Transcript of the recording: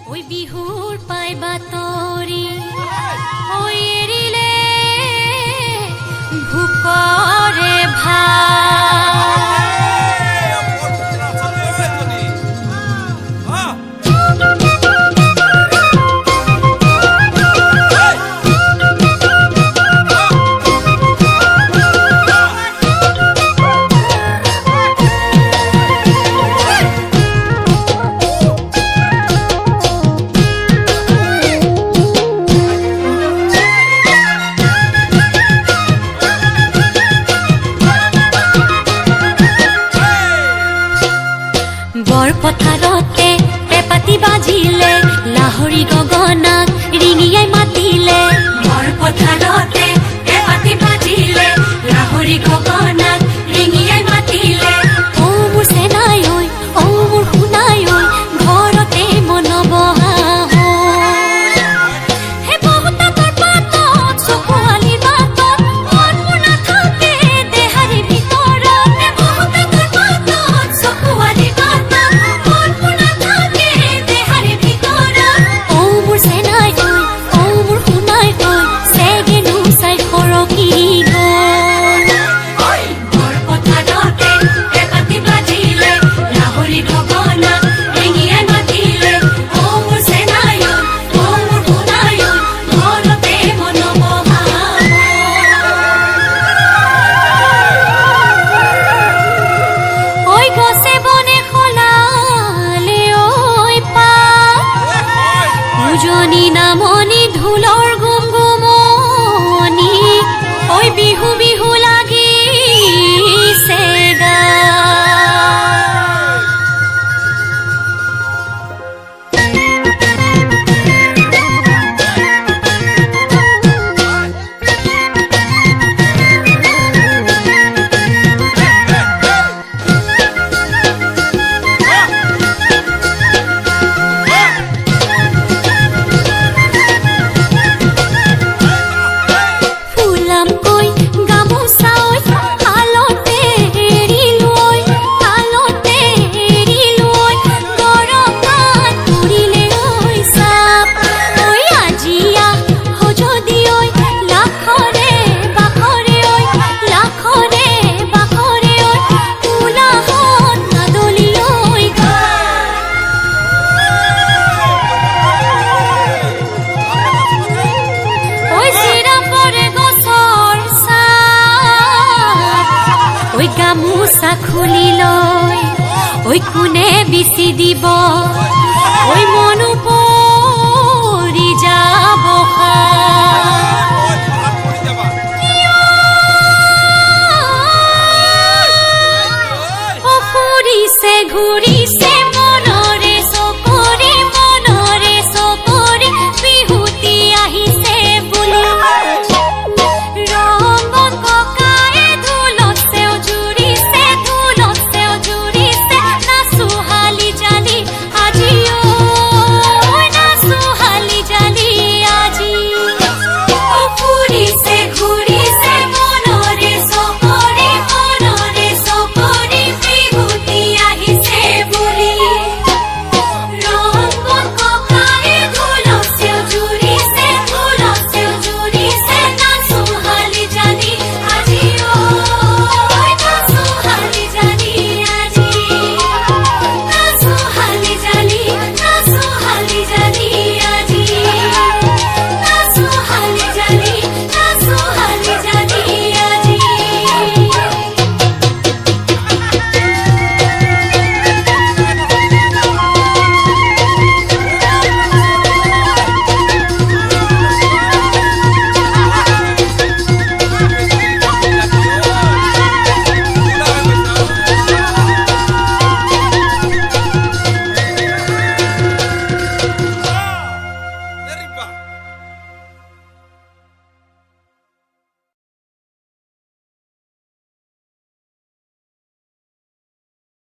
ওই বিহুৰ পাই বাতৰি ওই এৰিলে ভুকৰে পথাৰতে পেপাতি বাজিলে লাহৰি গগনাক ৰিঙিয়াই মাতিলে বৰ পথাৰতে পেপাতি বাজিলে লাহৰি গগনাক ৰিঙিয়াই মাতিলে ও মোৰ চেনাই ঐ ও মোৰ শুনাই ঐ ঘৰতে মনবহা নামনি ঢোলৰ গুমগুমনি ওই বিহু বিহু লাগিছে গা গামোচা খুলি লৈ ওই কোনে বিচি দিব ওই মনো পৰি যাব ফুৰিছে ঘূৰি